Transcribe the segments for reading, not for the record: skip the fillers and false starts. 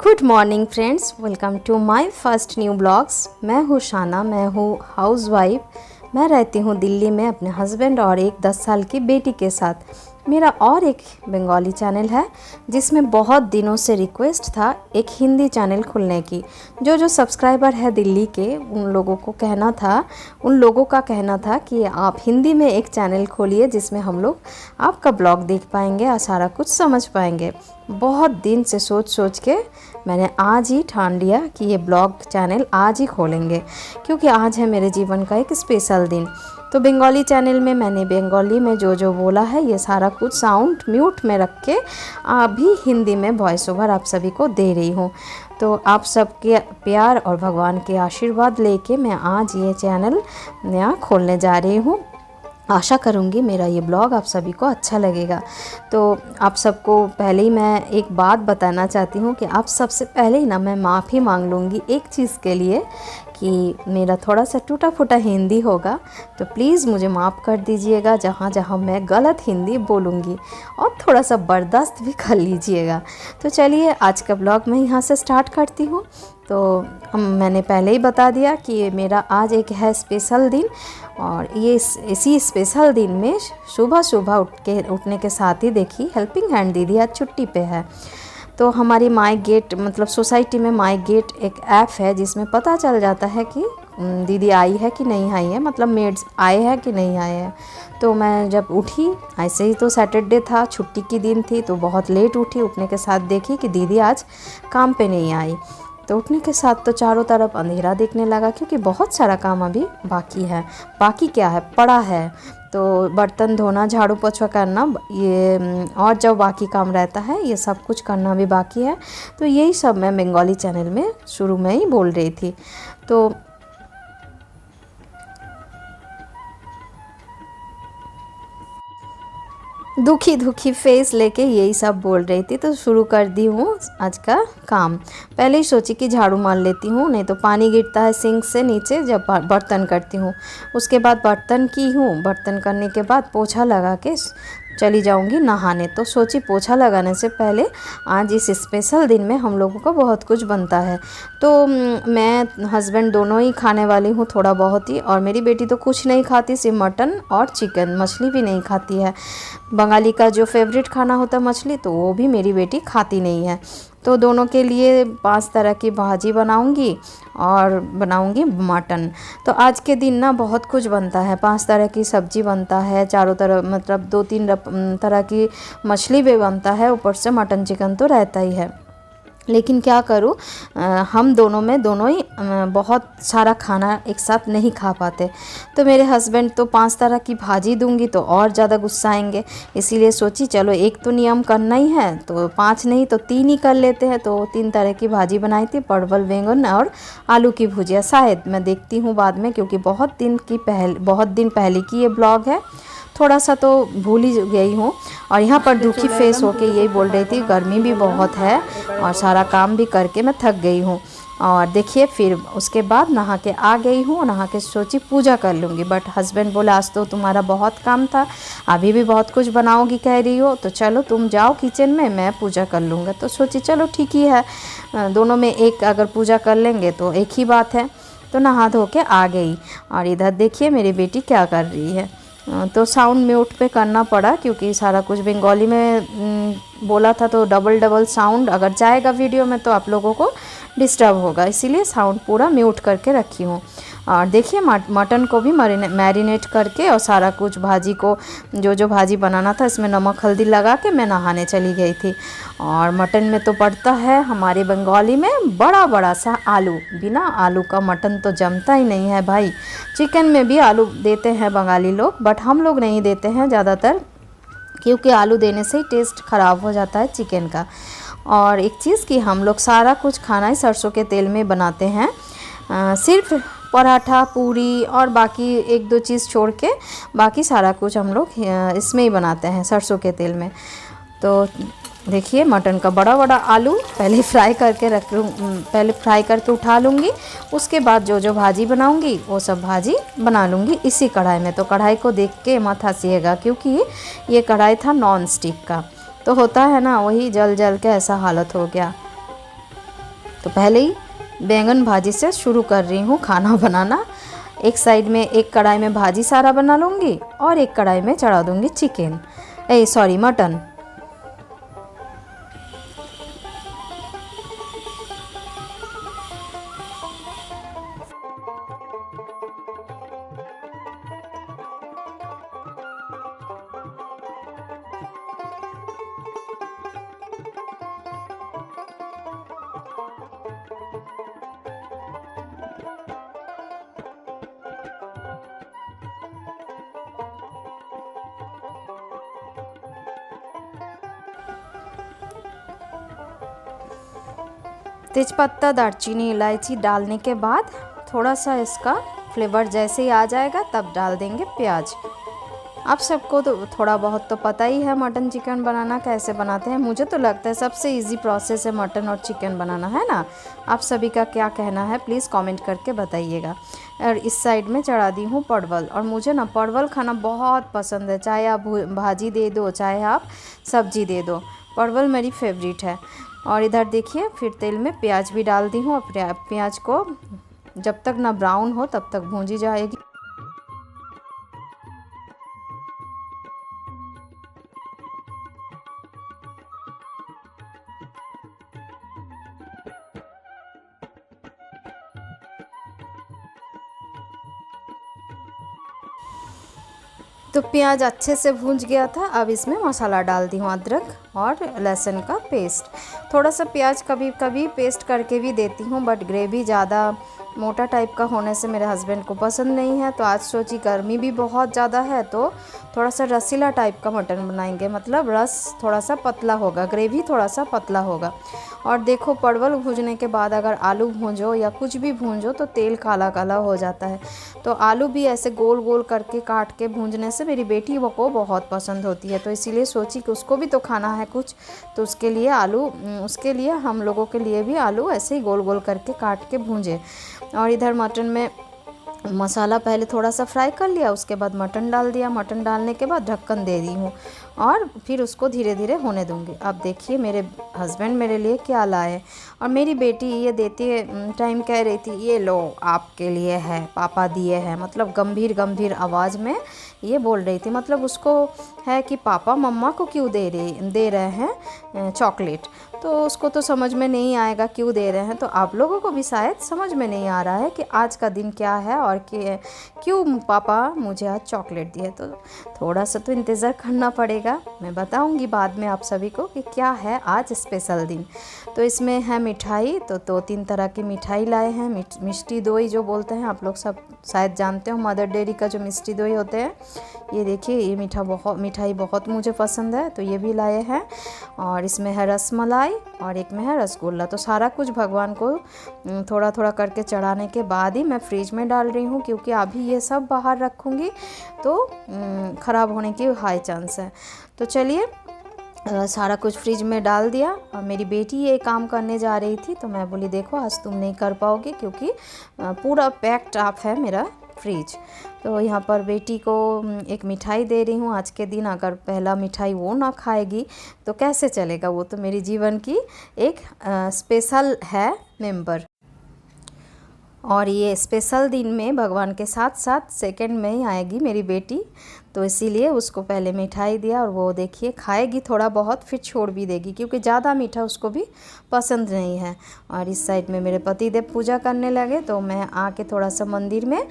Good morning friends, welcome to my first new blogs. मैं हूँ शाना, मैं हूँ हाउसवाइफ। मैं रहती हूँ दिल्ली में अपने हस्बैंड और एक 10 साल की बेटी के साथ। मेरा और एक बंगाली चैनल है जिसमें बहुत दिनों से रिक्वेस्ट था एक हिंदी चैनल खुलने की। जो सब्सक्राइबर है दिल्ली के उन लोगों का कहना था कि आप हिंदी में एक चैनल खोलिए जिसमें हम लोग आपका ब्लॉग देख पाएंगे और सारा कुछ समझ पाएंगे। बहुत दिन से सोच के मैंने आज ही ठान लिया कि ये ब्लॉग चैनल आज ही खोलेंगे, क्योंकि आज है मेरे जीवन का एक स्पेशल दिन। तो बंगाली चैनल में मैंने बंगाली में जो बोला है ये सारा कुछ साउंड म्यूट में रख के अभी हिंदी में वॉइस ओवर आप सभी को दे रही हूँ। तो आप सबके प्यार और भगवान के आशीर्वाद लेके मैं आज ये चैनल नया खोलने जा रही हूँ। आशा करूँगी मेरा ये ब्लॉग आप सभी को अच्छा लगेगा। तो आप सबको पहले ही मैं एक बात बताना चाहती हूँ कि आप सबसे पहले ही ना मैं माफ़ी मांग लूँगी एक चीज़ के लिए कि मेरा थोड़ा सा टूटा फूटा हिंदी होगा, तो प्लीज़ मुझे माफ़ कर दीजिएगा जहाँ मैं गलत हिंदी बोलूँगी, और थोड़ा सा बर्दाश्त भी कर लीजिएगा। तो चलिए आज का ब्लॉग मैं यहाँ से स्टार्ट करती हूँ। तो मैंने पहले ही बता दिया कि मेरा आज एक है स्पेशल दिन, और ये इसी स्पेशल दिन में सुबह उठने के साथ ही देखिए हेल्पिंग हैंड दीदी आज छुट्टी पे है। तो हमारी माई गेट मतलब सोसाइटी में माई गेट एक ऐप है जिसमें पता चल जाता है कि दीदी आई है कि नहीं आई है, मतलब मेड्स आए हैं कि नहीं आए हैं। तो मैं जब उठी, ऐसे ही तो सैटरडे था, छुट्टी की दिन थी, तो बहुत लेट उठी। उठने के साथ देखी कि दीदी आज काम पे नहीं आई। तो उठने के साथ तो चारों तरफ अंधेरा दिखने लगा, क्योंकि बहुत सारा काम अभी बाकी है। बाकी क्या है, पड़ा है। तो बर्तन धोना, झाड़ू पोछा करना, ये और जब बाकी काम रहता है ये सब कुछ करना भी बाकी है। तो यही सब मैं बंगाली चैनल में शुरू में ही बोल रही थी। तो दुखी फेस लेके यही सब बोल रही थी। तो शुरू कर दी हूँ आज का काम। पहले ही सोची कि झाड़ू मार लेती हूँ, नहीं तो पानी गिरता है सिंक से नीचे जब बर्तन करती हूँ। उसके बाद बर्तन की हूँ, बर्तन करने के बाद पोछा लगा के चली जाऊंगी नहाने। तो सोची पोछा लगाने से पहले आज इस स्पेशल दिन में हम लोगों को बहुत कुछ बनता है। तो मैं हस्बैंड दोनों ही खाने वाली हूँ थोड़ा बहुत ही, और मेरी बेटी तो कुछ नहीं खाती, सिर्फ मटन और चिकन, मछली भी नहीं खाती है। बंगाली का जो फेवरेट खाना होता है मछली, तो वो भी मेरी बेटी खाती नहीं है। तो दोनों के लिए 5 तरह की भाजी बनाऊंगी और बनाऊंगी मटन। तो आज के दिन ना बहुत कुछ बनता है, 5 तरह की सब्जी बनता है, चारों तरफ मतलब 2-3 तरह की मछली भी बनता है, ऊपर से मटन चिकन तो रहता ही है। लेकिन क्या करूँ, हम दोनों ही बहुत सारा खाना एक साथ नहीं खा पाते। तो मेरे हस्बैंड तो 5 तरह की भाजी दूंगी तो और ज़्यादा गुस्सा आएंगे, इसीलिए सोची चलो एक तो नियम करना ही है, तो 5 नहीं तो 3 ही कर लेते हैं। तो 3 तरह की भाजी बनाई थी, परवल, बैंगन और आलू की भुजिया। शायद मैं देखती हूँ बाद में, क्योंकि बहुत दिन पहले की ये ब्लॉग है, थोड़ा सा तो भूल ही गई हूँ। और यहाँ पर दुखी फेस होके यही बोल रही थी गर्मी भी बहुत है और सारा काम भी करके मैं थक गई हूँ। और देखिए फिर उसके बाद नहा के आ गई हूँ। नहा के सोची पूजा कर लूँगी, बट हस्बैंड बोला आज तो तुम्हारा बहुत काम था, अभी भी बहुत कुछ बनाओगी कह रही हो, तो चलो तुम जाओ किचन में, मैं पूजा कर लूँगा। तो सोची चलो ठीक ही है, दोनों में एक अगर पूजा कर लेंगे तो एक ही बात है। तो नहा धो के आ गई, और इधर देखिए मेरी बेटी क्या कर रही है। तो साउंड म्यूट पे करना पड़ा, क्योंकि सारा कुछ बंगाली में बोला था, तो डबल साउंड अगर जाएगा वीडियो में तो आप लोगों को डिस्टर्ब होगा, इसीलिए साउंड पूरा म्यूट करके रखी हूँ। और देखिए मटन को भी मैरिनेट करके और सारा कुछ भाजी को जो भाजी बनाना था इसमें नमक हल्दी लगा के मैं नहाने चली गई थी। और मटन में तो पड़ता है हमारे बंगाली में बड़ा सा आलू, बिना आलू का मटन तो जमता ही नहीं है भाई। चिकन में भी आलू देते हैं बंगाली लोग, बट हम लोग नहीं देते हैं ज़्यादातर, क्योंकि आलू देने से ही टेस्ट ख़राब हो जाता है चिकन का। और एक चीज़ कि हम लोग सारा कुछ खाना ही सरसों के तेल में बनाते हैं, सिर्फ पराठा, पूरी और बाकी 1-2 चीज़ छोड़ के बाकी सारा कुछ हम लोग इसमें ही बनाते हैं सरसों के तेल में। तो देखिए मटन का बड़ा आलू पहले फ्राई करके उठा लूँगी। उसके बाद जो भाजी बनाऊँगी वो सब भाजी बना लूँगी इसी कढ़ाई में। तो कढ़ाई को देख के मत हंसिएगा, क्योंकि ये कढ़ाई था नॉन स्टिक का, तो होता है ना वही जल के ऐसा हालत हो गया। तो पहले ही बैंगन भाजी से शुरू कर रही हूँ खाना बनाना। एक साइड में एक कढ़ाई में भाजी सारा बना लूँगी और एक कढ़ाई में चढ़ा दूँगी मटन। तेज़पत्ता, दालचीनी, इलायची डालने के बाद थोड़ा सा इसका फ्लेवर जैसे ही आ जाएगा तब डाल देंगे प्याज। आप सबको तो थोड़ा बहुत तो पता ही है मटन चिकन बनाना कैसे बनाते हैं। मुझे तो लगता है सबसे इजी प्रोसेस है मटन और चिकन बनाना, है ना। आप सभी का क्या कहना है प्लीज़ कमेंट करके बताइएगा। और इस साइड में चढ़ा दी हूँ परवल, और मुझे ना परवल खाना बहुत पसंद है, चाहे आप भाजी दे दो चाहे आप सब्जी दे दो, परवल मेरी फेवरेट है। और इधर देखिए फिर तेल में प्याज भी डाल दी हूँ, और प्याज को जब तक ना ब्राउन हो तब तक भूंजी जाएगी। तो प्याज अच्छे से भूंज गया था। अब इसमें मसाला डाल दी हूँ, अदरक और लहसुन का पेस्ट। थोड़ा सा प्याज कभी कभी पेस्ट करके भी देती हूँ, बट ग्रेवी ज़्यादा मोटा टाइप का होने से मेरे हस्बैंड को पसंद नहीं है। तो आज सोची गर्मी भी बहुत ज़्यादा है तो थोड़ा सा रसीला टाइप का मटन बनाएंगे, मतलब रस थोड़ा सा पतला होगा, ग्रेवी थोड़ा सा पतला होगा। और देखो परवल भूनने के बाद अगर आलू भूंजो या कुछ भी भूंजो तो तेल काला काला हो जाता है। तो आलू भी ऐसे गोल गोल करके काट के भूंजने से मेरी बेटी को बहुत पसंद होती है, तो इसीलिए सोची कि उसको भी तो खाना है कुछ, तो उसके लिए हम लोगों के लिए भी आलू ऐसे ही गोल गोल करके काट के भूंजे। और इधर मटन में मसाला पहले थोड़ा सा फ्राई कर लिया, उसके बाद मटन डाल दिया। मटन डालने के बाद ढक्कन दे दी हूँ और फिर उसको धीरे धीरे होने दूँगी। अब देखिए मेरे हस्बैंड मेरे लिए क्या लाए, और मेरी बेटी ये देते टाइम कह रही थी ये लो आपके लिए है, पापा दिए हैं, मतलब गंभीर गंभीर आवाज़ में ये बोल रही थी। मतलब उसको है कि पापा मम्मा को क्यों दे रहे हैं चॉकलेट, तो उसको तो समझ में नहीं आएगा क्यों दे रहे हैं। तो आप लोगों को भी शायद समझ में नहीं आ रहा है कि आज का दिन क्या है और क्यों पापा मुझे आज चॉकलेट दिए। तो थोड़ा सा तो इंतज़ार करना पड़ेगा, मैं बताऊंगी बाद में आप सभी को कि क्या है आज स्पेशल दिन। तो इसमें है मिठाई, तो 2-3 तरह की मिठाई लाए हैं। मिष्टी दोई जो बोलते हैं, आप लोग सब शायद जानते हो, मदर डेयरी का जो मिष्टी दोई होते हैं। ये देखिए ये मिठाई बहुत मुझे पसंद है, तो ये भी लाए हैं। और इसमें है रसमलाई और एक में है रसगुल्ला। तो सारा कुछ भगवान को थोड़ा थोड़ा करके चढ़ाने के बाद ही मैं फ्रिज में डाल रही हूँ, क्योंकि अभी ये सब बाहर रखूँगी तो ख़राब होने की हाई चांस है। तो चलिए सारा कुछ फ्रिज में डाल दिया। और मेरी बेटी ये काम करने जा रही थी, तो मैं बोली देखो आज तुम नहीं कर पाओगे क्योंकि पूरा पैक्ड अप है मेरा फ्रिज। तो यहाँ पर बेटी को एक मिठाई दे रही हूँ। आज के दिन अगर पहला मिठाई वो ना खाएगी तो कैसे चलेगा, वो तो मेरी जीवन की एक स्पेशल है मेंबर। और ये स्पेशल दिन में भगवान के साथ साथ सेकंड में ही आएगी मेरी बेटी, तो इसीलिए उसको पहले मिठाई दिया। और वो देखिए खाएगी थोड़ा बहुत फिर छोड़ भी देगी, क्योंकि ज़्यादा मीठा उसको भी पसंद नहीं है। और इस साइड में मेरे पति देव पूजा करने लगे, तो मैं आके थोड़ा सा मंदिर में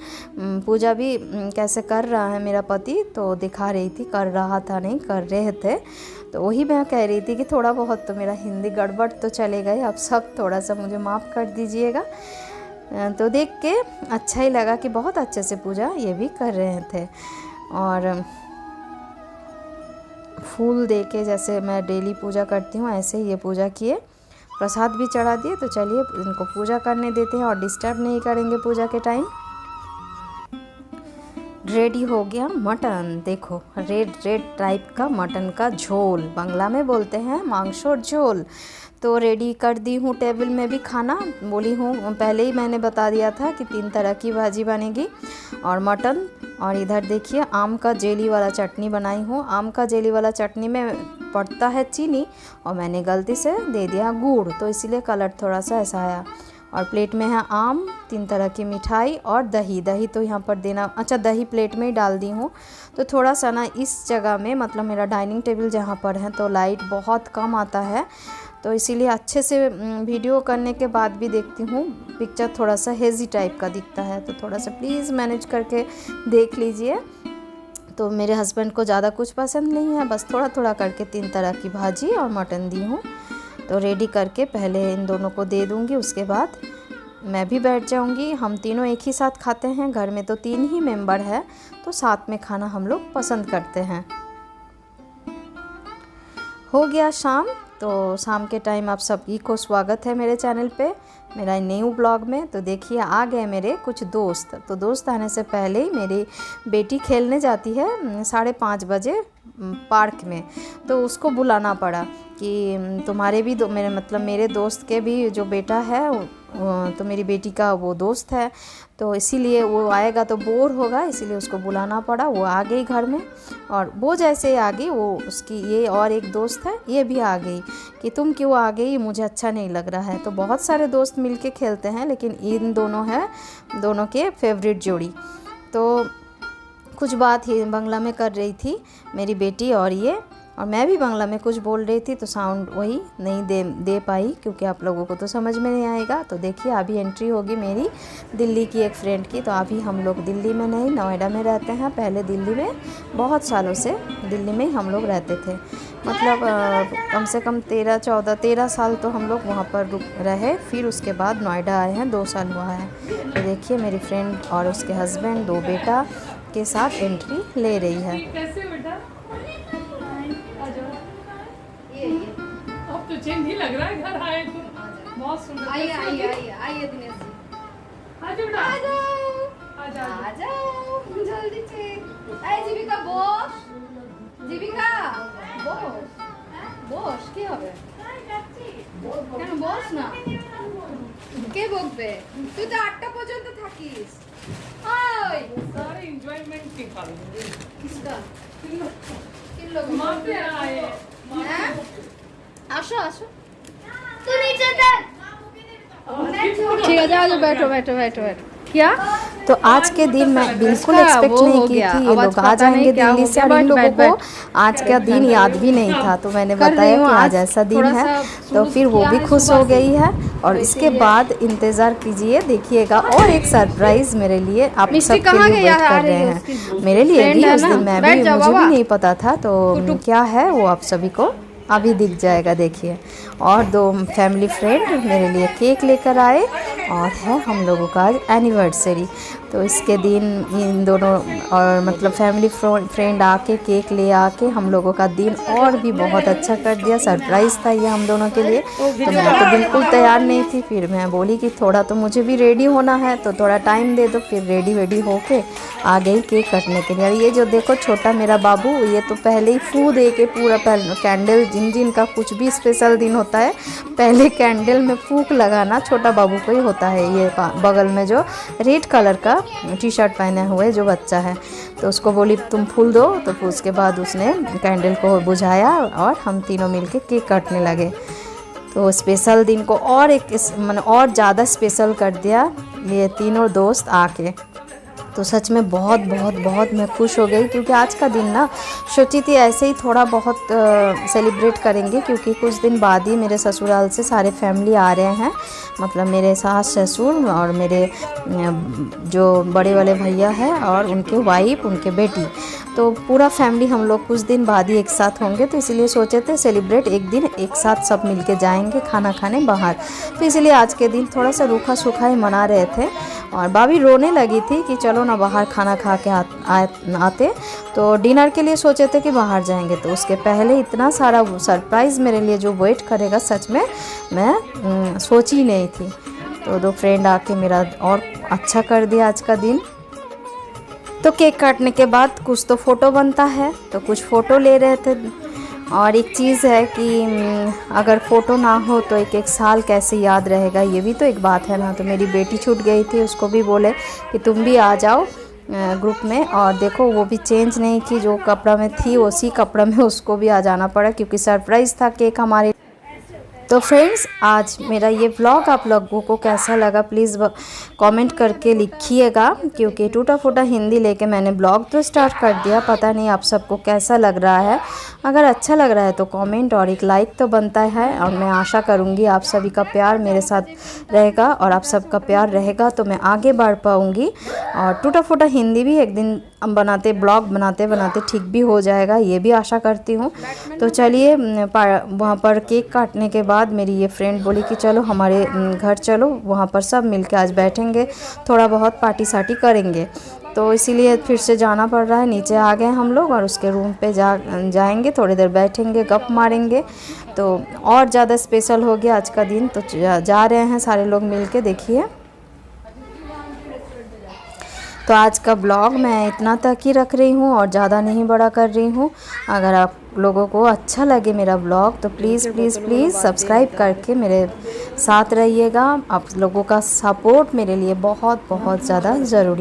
पूजा भी कैसे कर रहा है मेरा पति तो दिखा रही थी, कर रहा था नहीं कर रहे थे। तो वही मैं कह रही थी कि थोड़ा बहुत तो मेरा हिंदी गड़बड़ तो चलेगा ही, आप सब थोड़ा सा मुझे माफ़ कर दीजिएगा। तो देख के अच्छा ही लगा कि बहुत अच्छे से पूजा ये भी कर रहे थे। और फूल दे के जैसे मैं डेली पूजा करती हूँ ऐसे ही ये पूजा किए, प्रसाद भी चढ़ा दिए। तो चलिए इनको पूजा करने देते हैं और डिस्टर्ब नहीं करेंगे पूजा के टाइम। रेडी हो गया मटन, देखो रेड टाइप का मटन का झोल, बांग्ला में बोलते हैं मांगशोर झोल। तो रेडी कर दी हूँ टेबल में भी खाना, बोली हूँ पहले ही मैंने बता दिया था कि 3 तरह की भाजी बनेगी और मटन। और इधर देखिए आम का जेली वाला चटनी बनाई हूँ। आम का जेली वाला चटनी में पड़ता है चीनी और मैंने गलती से दे दिया गुड़, तो इसीलिए कलर थोड़ा सा ऐसा आया। और प्लेट में है आम, 3 तरह की मिठाई और दही। दही तो यहाँ पर देना, अच्छा दही प्लेट में ही डाल दी हूँ। तो थोड़ा सा ना इस जगह में, मतलब मेरा डाइनिंग टेबल जहाँ पर है तो लाइट बहुत कम आता है, तो इसीलिए अच्छे से वीडियो करने के बाद भी देखती हूँ पिक्चर थोड़ा सा हेज़ी टाइप का दिखता है, तो थोड़ा सा प्लीज़ मैनेज करके देख लीजिए। तो मेरे हस्बैंड को ज़्यादा कुछ पसंद नहीं है, बस थोड़ा थोड़ा करके 3 तरह की भाजी और मटन दी हूँ। तो रेडी करके पहले इन दोनों को दे दूँगी, उसके बाद मैं भी बैठ जाऊँगी। हम तीनों एक ही साथ खाते हैं, घर में तो 3 ही मेंबर है, तो साथ में खाना हम लोग पसंद करते हैं। हो गया शाम, तो शाम के टाइम आप सभी को स्वागत है मेरे चैनल पे, मेरा न्यू ब्लॉग में। तो देखिए आ गए मेरे कुछ दोस्त। तो दोस्त आने से पहले ही मेरी बेटी खेलने जाती है 5:30 बजे पार्क में, तो उसको बुलाना पड़ा कि तुम्हारे भी मेरे दोस्त के भी जो बेटा है तो मेरी बेटी का वो दोस्त है, तो इसीलिए वो आएगा तो बोर होगा, इसीलिए उसको बुलाना पड़ा। वो आ गई घर में, और वो जैसे आ गई वो उसकी ये और एक दोस्त है ये भी आ गई कि तुम क्यों आ गई, मुझे अच्छा नहीं लग रहा है। तो बहुत सारे दोस्त मिलके खेलते हैं, लेकिन इन दोनों के फेवरेट जोड़ी। तो कुछ बात ही बांग्ला में कर रही थी मेरी बेटी और ये, और मैं भी बांग्ला में कुछ बोल रही थी, तो साउंड वही नहीं दे पाई क्योंकि आप लोगों को तो समझ में नहीं आएगा। तो देखिए अभी एंट्री होगी मेरी दिल्ली की एक फ्रेंड की। तो अभी हम लोग दिल्ली में नहीं, नोएडा में रहते हैं। पहले दिल्ली में बहुत सालों से दिल्ली में ही हम लोग रहते थे, मतलब कम से कम 13 साल तो हम लोग वहाँ पर रहे। फिर उसके बाद नोएडा आए हैं, 2 साल हुआ है। तो देखिए मेरी फ्रेंड और उसके हस्बैंड 2 बेटा के साथ एंट्री ले रही है। अब तो चेंज ही लग रहा है, घर आए तो बहुत सुंदर। आइए दिनेश जी, आ जाओ आ जाओ जल्दी से। জীবিকা বস, জীবিকা বস, বস কি হবে, কেন বস না, কে বকবে, তুই তো 8টা পর্যন্ত থাকিস। ওই सारे एंजॉयमेंट की खाली किसका किन लोग मां पे आए हैं, আসো আসো, तू नीचे चल, ठीक है जाओ बैठो बैठो बैठो बैठो। क्या तो आज के दिन मैं बिल्कुल एक्सपेक्ट नहीं की थी ये लोग आ जाएंगे दिल्ली से, और इन लोगों को आज का दिन याद भी नहीं था। तो मैंने बताया कि आज ऐसा दिन है, तो फिर वो भी खुश हो गई है। और इसके बाद इंतज़ार कीजिए, देखिएगा और एक सरप्राइज़ मेरे लिए आप सबके लिए वेट कर रहे हैं। मेरे लिए भी उस दिन मुझे भी नहीं पता था, तो क्या है वो आप सभी को अभी दिख जाएगा। देखिए, और 2 फैमिली फ्रेंड मेरे लिए केक लेकर आए, और है हम लोगों का आज एनिवर्सरी। तो इसके दिन इन दोनों और मतलब फैमिली फ्रेंड आके केक ले आके हम लोगों का दिन और भी बहुत अच्छा कर दिया। सरप्राइज़ था ये हम दोनों के लिए। तो मैं तो बिल्कुल तैयार नहीं थी, फिर मैं बोली कि थोड़ा तो मुझे भी रेडी होना है, तो थोड़ा टाइम दे दो। फिर रेडी होके आ गई केक कटने के लिए। और ये जो देखो छोटा मेरा बाबू, ये तो पहले ही फू दे के पूरा कैंडल, जिन का कुछ भी स्पेशल दिन होता है पहले कैंडल में फूंक लगाना छोटा बाबू को ही होता है। ये बगल में जो रेड कलर का टी-शर्ट पहने हुए जो बच्चा है, तो उसको बोली तुम फूल दो, तो फिर उसके बाद उसने कैंडल को बुझाया और हम तीनों मिलके केक काटने लगे। तो स्पेशल दिन को और और ज़्यादा स्पेशल कर दिया ये तीनों दोस्त आके। तो सच में बहुत मैं खुश हो गई, क्योंकि आज का दिन ना सोची थी ऐसे ही थोड़ा बहुत सेलिब्रेट करेंगे, क्योंकि कुछ दिन बाद ही मेरे ससुराल से सारे फैमिली आ रहे हैं, मतलब मेरे सास ससुर और मेरे जो बड़े वाले भैया हैं और उनके वाइफ, उनके बेटी, तो पूरा फैमिली हम लोग कुछ दिन बाद ही एक साथ होंगे। तो इसलिए सोचे थे सेलिब्रेट एक दिन एक साथ सब मिलके जाएंगे खाना खाने बाहर। तो इसलिए आज के दिन थोड़ा सा रूखा सूखा ही मना रहे थे। और भाभी रोने लगी थी कि चलो ना बाहर खाना खा के आते। तो डिनर के लिए सोचे थे कि बाहर जाएंगे, तो उसके पहले इतना सारा सरप्राइज़ मेरे लिए जो वेट करेगा, सच में मैं सोची ही नहीं थी। तो 2 फ्रेंड आके मेरा और अच्छा कर दिया आज का दिन। तो केक काटने के बाद कुछ तो फ़ोटो बनता है, तो कुछ फ़ोटो ले रहे थे। और एक चीज़ है कि अगर फ़ोटो ना हो तो एक साल कैसे याद रहेगा, ये भी तो एक बात है ना। तो मेरी बेटी छूट गई थी, उसको भी बोले कि तुम भी आ जाओ, ग्रुप में, और देखो वो भी चेंज नहीं की, जो कपड़ा में थी उसी कपड़ा में उसको भी आ जाना पड़ा क्योंकि सरप्राइज़ था केक हमारे। तो फ्रेंड्स, आज मेरा ये व्लॉग आप लोगों को कैसा लगा प्लीज़ कमेंट करके लिखिएगा, क्योंकि टूटा फूटा हिंदी लेके मैंने व्लॉग तो स्टार्ट कर दिया, पता नहीं आप सबको कैसा लग रहा है। अगर अच्छा लग रहा है तो कमेंट और एक लाइक तो बनता है, और मैं आशा करूँगी आप सभी का प्यार मेरे साथ रहेगा, और आप सबका प्यार रहेगा तो मैं आगे बढ़ पाऊँगी। और टूटा फूटा हिंदी भी एक दिन बनाते ब्लॉग बनाते बनाते ठीक भी हो जाएगा, ये भी आशा करती हूँ। तो चलिए, वहाँ पर केक काटने के बाद मेरी ये फ्रेंड बोली कि चलो हमारे घर चलो, वहाँ पर सब मिलके आज बैठेंगे, थोड़ा बहुत पार्टी सार्टी करेंगे। तो इसीलिए फिर से जाना पड़ रहा है, नीचे आ गए हम लोग और उसके रूम पे जाएंगे, थोड़ी देर बैठेंगे, गप मारेंगे, तो और ज़्यादा स्पेशल हो गया आज का दिन। तो जा रहे हैं सारे लोग मिलके। देखिए, तो आज का ब्लॉग मैं इतना तक ही रख रही हूँ और ज़्यादा नहीं बड़ा कर रही हूँ। अगर आप लोगों को अच्छा लगे मेरा ब्लॉग तो प्लीज़ प्लीज़ प्लीज़ सब्सक्राइब करके मेरे साथ रहिएगा। आप लोगों का सपोर्ट मेरे लिए बहुत बहुत ज़्यादा ज़रूरी